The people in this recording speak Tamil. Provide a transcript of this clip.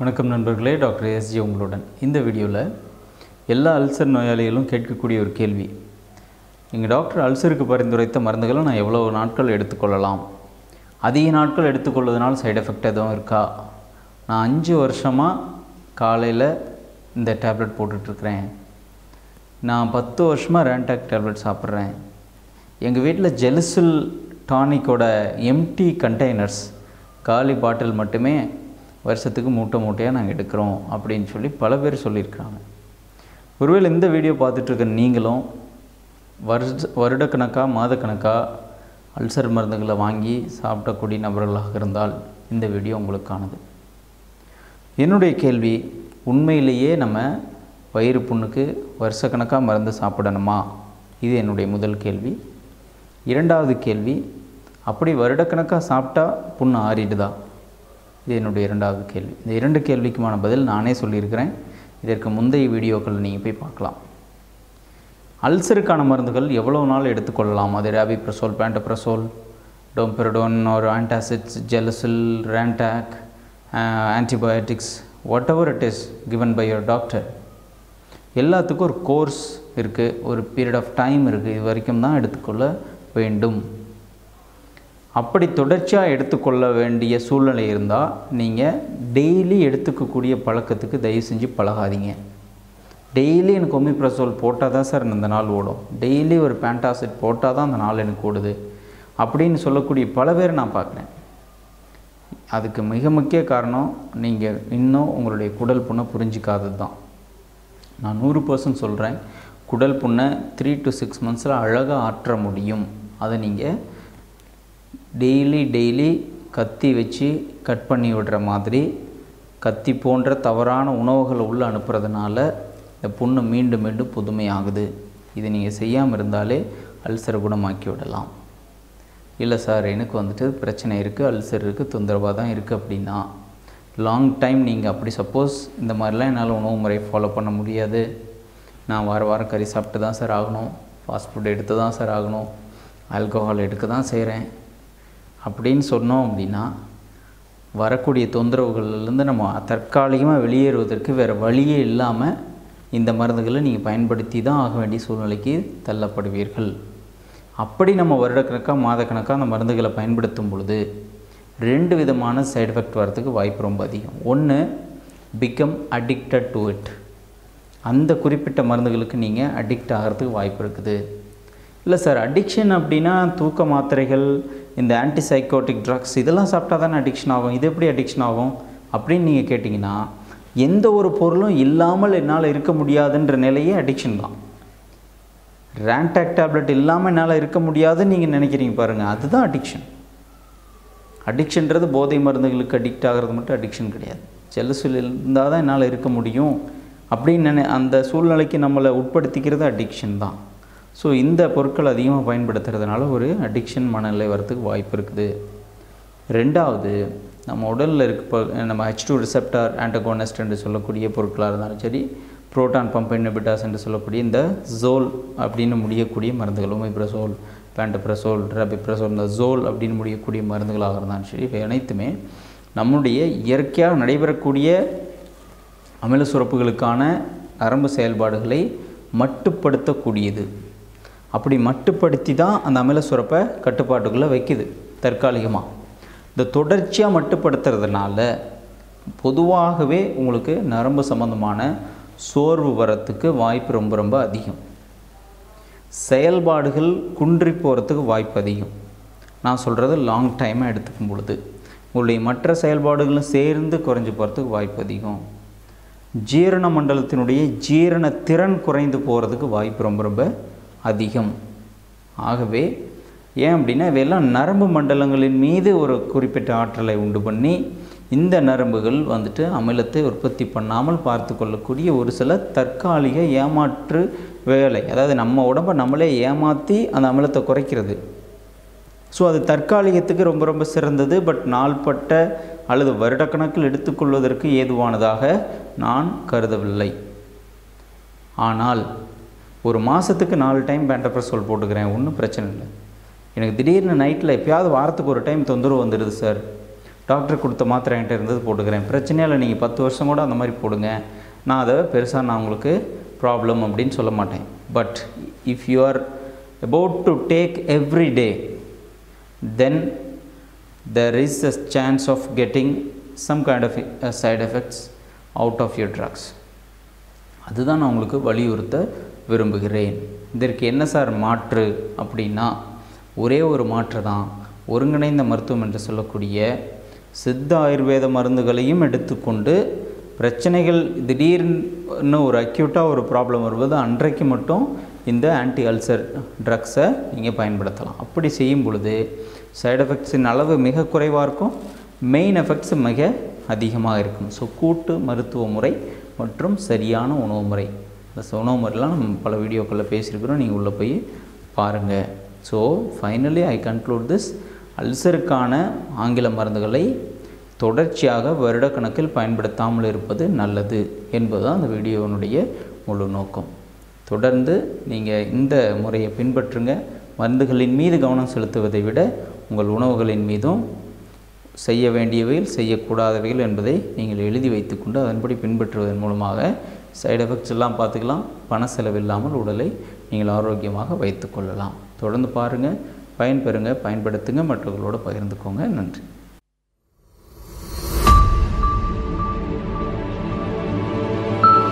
வணக்கம் நண்பர்களே, டாக்டர் எஸ்ஜி உங்களுடன். இந்த வீடியோவில் எல்லா அல்சர் நோயாளிகளும் கேட்கக்கூடிய ஒரு கேள்வி, எங்கள் டாக்டர் அல்சருக்கு பரிந்துரைத்த மருந்துகளை நான் எவ்வளவு நாட்கள் எடுத்துக்கொள்ளலாம், அதிக நாட்கள் எடுத்துக்கொள்வதனால் சைடு எஃபெக்ட் எதுவும் இருக்கா, நான் 5 வருஷமாக காலையில் இந்த டேப்லெட் போட்டுட்ருக்கிறேன், நான் 10 வருஷமாக ரேண்டாக் டேப்லெட் சாப்பிட்றேன், எங்கள் வீட்டில் ஜெலுசில் டானிக்கோட எம்டி கண்டெய்னர்ஸ் காலி பாட்டில் மட்டுமே வருஷத்துக்கு மூட்டையாக நாங்கள் எடுக்கிறோம் அப்படின்னு சொல்லி பல பேர் சொல்லியிருக்கிறாங்க. ஒருவேளை இந்த வீடியோ பார்த்துட்ருக்க நீங்களும் வருடக்கணக்காக மாதக்கணக்காக அல்சர் மருந்துகளை வாங்கி சாப்பிடக்கூடிய நபர்களாக இருந்தால் இந்த வீடியோ உங்களுக்கானது. என்னுடைய கேள்வி, உண்மையிலேயே நம்ம வயிறு புண்ணுக்கு வருஷக்கணக்காக மருந்து சாப்பிடணுமா? இது என்னுடைய முதல் கேள்வி. இரண்டாவது கேள்வி, அப்படி வருடக்கணக்காக சாப்பிட்டா புண்ணு ஆறிடுதா? இது என்னுடைய இரண்டாவது கேள்வி. இந்த 2 கேள்விக்குமான பதில் நானே சொல்லியிருக்கிறேன். இதற்கு முந்தைய வீடியோக்கள் நீங்கள் போய் பார்க்கலாம். அல்சருக்கான மருந்துகள் எவ்வளவு நாள் எடுத்துக்கொள்ளலாம்? அது ரேபிப்ரசோல், பேண்டப்ரசோல், டோம்பெரடோன் ஒரு antacids, Gelusil, Rantac, antibiotics, whatever it is given by your doctor. எல்லாத்துக்கும் ஒரு கோர்ஸ் இருக்குது, ஒரு பீரியட் ஆஃப் டைம் இருக்குது, இது வரைக்கும் தான் எடுத்துக்கொள்ள வேண்டும். அப்படி தொடர்ச்சியாக எடுத்துக்கொள்ள வேண்டிய சூழ்நிலை இருந்தால் நீங்கள் டெய்லி எடுத்துக்கக்கூடிய பழக்கத்துக்கு தயவு செஞ்சு பழகாதீங்க. டெய்லி எனக்கு ஒமிப்ரசோல் போட்டால் தான் சார் இந்த நாள் ஓடும், டெய்லி ஒரு பேண்டாசிட் போட்டால் தான் அந்த நாள் எனக்கு ஓடுது அப்படின்னு சொல்லக்கூடிய பல பேர் நான் பார்க்குறேன். அதுக்கு மிக முக்கிய காரணம் நீங்கள் இன்னும் உங்களுடைய குடல் புண்ணை புரிஞ்சிக்காதது தான். நான் 100% சொல்கிறேன், குடல் புண்ணை 3 to 6 months அழகாக ஆற்ற முடியும். அதை நீங்கள் டெய்லி கத்தி வச்சு கட் பண்ணி விடுற மாதிரி கத்தி போன்ற தவறான உணவுகளை உள்ளே அனுப்புறதுனால இந்த புண்ணு மீண்டும் புதுமையாகுது. இது நீங்கள் செய்யாமல் இருந்தாலே அல்சரை குணமாக்கி விடலாம். இல்லை சார், எனக்கு பிரச்சனை இருக்குது, அல்சர் இருக்குது, தொந்தரவாக தான் இருக்குது அப்படின்னா லாங் டைம் நீங்கள் அப்படி சப்போஸ் இந்த மாதிரிலாம் என்னால் உணவு முறை ஃபாலோ பண்ண முடியாது, நான் வாரம் கறி சாப்பிட்டு தான் சார் ஆகணும், ஃபாஸ்ட் ஃபுட் எடுத்து தான் சார் ஆகணும், ஆல்கஹால் எடுக்க தான் செய்கிறேன் அப்படின்னு சொன்னோம் அப்படின்னா வரக்கூடிய தொந்தரவுகள்லேருந்து நம்ம தற்காலிகமாக வெளியேறுவதற்கு வேறு வழியே இல்லாமல் இந்த மருந்துகளை நீங்கள் பயன்படுத்தி தான் ஆக வேண்டிய சூழ்நிலைக்கு தள்ளப்படுவீர்கள். அப்படி நம்ம வருடக்கணக்காக மாதக்கணக்காக அந்த மருந்துகளை பயன்படுத்தும் பொழுது 2 விதமான சைடு எஃபெக்ட் வரதுக்கு வாய்ப்பு ரொம்ப அதிகம். ஒன்று, பிகம் அடிக்டட் டு இட், அந்த குறிப்பிட்ட மருந்துகளுக்கு நீங்கள் அடிக்ட் ஆகிறதுக்கு வாய்ப்பு இருக்குது. இல்லை சார், அடிக்ஷன் அப்படின்னா தூக்க மாத்திரைகள், இந்த ஆன்டிசைக்கோட்டிக் ட்ரக்ஸ் இதெல்லாம் சாப்பிட்டா தானே அடிக்ஷன் ஆகும், இது எப்படி அடிக்ஷன் ஆகும் அப்படின்னு நீங்கள் கேட்டிங்கன்னா, எந்த ஒரு பொருளும் இல்லாமல் என்னால் இருக்க முடியாதுன்ற நிலையே அடிக்ஷன் தான். ரேண்டாக் டேப்லெட் இல்லாமல் என்னால் இருக்க முடியாதுன்னு நீங்கள் நினைக்கிறீங்க பாருங்கள், அதுதான் அடிக்ஷன். அடிக்ஷன்றது போதை மருந்துகளுக்கு அடிக்ட் ஆகிறது மட்டும் அடிக்ஷன் கிடையாது. ஜெலுசில் இருந்தால் தான் என்னால் இருக்க முடியும் அப்படின்னு அந்த சூழ்நிலைக்கு நம்மளை உட்படுத்திக்கிறது அடிக்ஷன் தான். ஸோ இந்த பொருட்கள் அதிகமாக பயன்படுத்துறதுனால ஒரு அடிக்ஷன் மனநிலை வரத்துக்கு வாய்ப்பு இருக்குது. ரெண்டாவது, நம்ம உடலில் நம்ம H2 ரிசெப்டார் ஆன்டகோனிஸ்ட் என்று சொல்லக்கூடிய பொருட்களாக இருந்தாலும் சரி, புரோட்டான் பம்ப் இன்ஹிபிட்டர்ஸ் என்று சொல்லக்கூடிய இந்த ஜோல் அப்படின்னு முடியக்கூடிய மருந்துகள், ஒமிப்ரசோல், பேண்டப்ரசோல், ரேபிப்ரசோல், இந்த ஜோல் அப்படின்னு முடியக்கூடிய மருந்துகளாக இருந்தாலும் சரி, இவை அனைத்துமே நம்முடைய இயற்கையாக நடைபெறக்கூடிய அமில சுரப்புகளுக்கான நரம்பு செயல்பாடுகளை மட்டுப்படுத்தக்கூடியது. அப்படி மட்டுப்படுத்தி தான் அந்த அமில சுரப்பை கட்டுப்பாட்டுக்குள்ளே வைக்குது தற்காலிகமாக. இந்த தொடர்ச்சியாக மட்டுப்படுத்துறதுனால பொதுவாகவே உங்களுக்கு நரம்பு சம்பந்தமான சோர்வு வரத்துக்கு வாய்ப்பு ரொம்ப அதிகம். செயல்பாடுகள் குன்றி போகிறதுக்கு வாய்ப்பு அதிகம். நான் சொல்கிறது லாங் டைமாக எடுத்துக்கும் பொழுது உங்களுடைய மற்ற செயல்பாடுகளும் சேர்ந்து குறைஞ்சி போகிறதுக்கு வாய்ப்பு அதிகம். ஜீரண மண்டலத்தினுடைய ஜீரண திறன் குறைந்து போகிறதுக்கு வாய்ப்பு ரொம்ப அதிகம். ஆகவே ஏன் அப்படின்னா இவையெல்லாம் நரம்பு மண்டலங்களின் மீது ஒரு குறிப்பிட்ட ஆற்றலை உண்டு பண்ணி இந்த நரம்புகள் அமிலத்தை உற்பத்தி பண்ணாமல் பார்த்து கொள்ளக்கூடிய ஒரு சில தற்காலிக ஏமாற்று வேலை. அதாவது நம்ம உடம்பை நம்மளே ஏமாற்றி அந்த அமிலத்தை குறைக்கிறது. ஸோ அது தற்காலிகத்துக்கு ரொம்ப சிறந்தது. பட் நாள்பட்ட அல்லது வருடக்கணக்கில் எடுத்துக்கொள்வதற்கு ஏதுவானதாக நான் கருதவில்லை. ஆனால் ஒரு மாதத்துக்கு 4 டைம் பேண்டப்ரசோல் போட்டுக்கிறேன், ஒன்றும் பிரச்சனை இல்லை. எனக்கு திடீர்னு நைட்டில் எப்பயாவது வாரத்துக்கு ஒரு டைம் தொந்தரவு வந்துடுது சார், டாக்டர் கொடுத்த மாத்திரை என்கிட்ட இருந்தது போட்டுக்கிறேன், பிரச்சனையால் நீங்கள் 10 வருஷம் கூட அந்த மாதிரி போடுங்க, நான் அதை பெருசாக நான் உங்களுக்கு ப்ராப்ளம் அப்படின்னு சொல்ல மாட்டேன். But if you are about to take every day, then there is a chance of getting some kind of side effects out of your drugs. அதுதான் நான் உங்களுக்கு வலியுறுத்த விரும்புகிறேன். இதற்கு என்ன சார் மாற்று அப்படின்னா, ஒரே ஒரு மாற்று தான். ஒருங்கிணைந்த மருத்துவம் என்று சொல்லக்கூடிய சித்த ஆயுர்வேத மருந்துகளையும் எடுத்துக்கொண்டு பிரச்சனைகள் திடீர்னு ஒரு அக்யூட்டாக ஒரு ப்ராப்ளம் வருவது அன்றைக்கு மட்டும் இந்த ஆன்டி அல்சர் ட்ரக்ஸை நீங்கள் பயன்படுத்தலாம். அப்படி செய்யும் பொழுது சைடு எஃபெக்ட்ஸின் அளவு மிக குறைவாக இருக்கும், மெயின் எஃபெக்ட்ஸ் மிக அதிகமாக இருக்கும். ஸோ கூட்டு மருத்துவ முறை மற்றும் சரியான உணவு முறை, இந்த உணவு முறையெலாம் நம்ம பல வீடியோக்களில் பேசியிருக்கிறோம், நீங்கள் உள்ளே போய் பாருங்கள். So finally I conclude this, அல்சருக்கான ஆங்கில மருந்துகளை தொடர்ச்சியாக வருடக்கணக்கில் பயன்படுத்தாமல் இருப்பது நல்லது என்பதுதான் அந்த வீடியோவினுடைய முழு நோக்கம். தொடர்ந்து நீங்கள் இந்த முறையை பின்பற்றுங்க. மருந்துகளின் மீது கவனம் செலுத்துவதை விட உங்கள் உணவுகளின் மீதும் செய்ய வேண்டியவைகள் செய்யக்கூடாதவைகள் என்பதை நீங்கள் எழுதி வைத்துக்கொண்டு அதன்படி பின்பற்றுவதன் மூலமாக சைடு எஃபெக்ட்ஸ் எல்லாம் பார்த்துக்கலாம், பண செலவில்லாமல் உடலை நீங்கள் ஆரோக்கியமாக வைத்து கொள்ளலாம். தொடர்ந்து பாருங்கள், பயன்பெறுங்க, பயன்படுத்துங்க, மற்றவர்களோடு பகிர்ந்துக்கோங்க. நன்றி.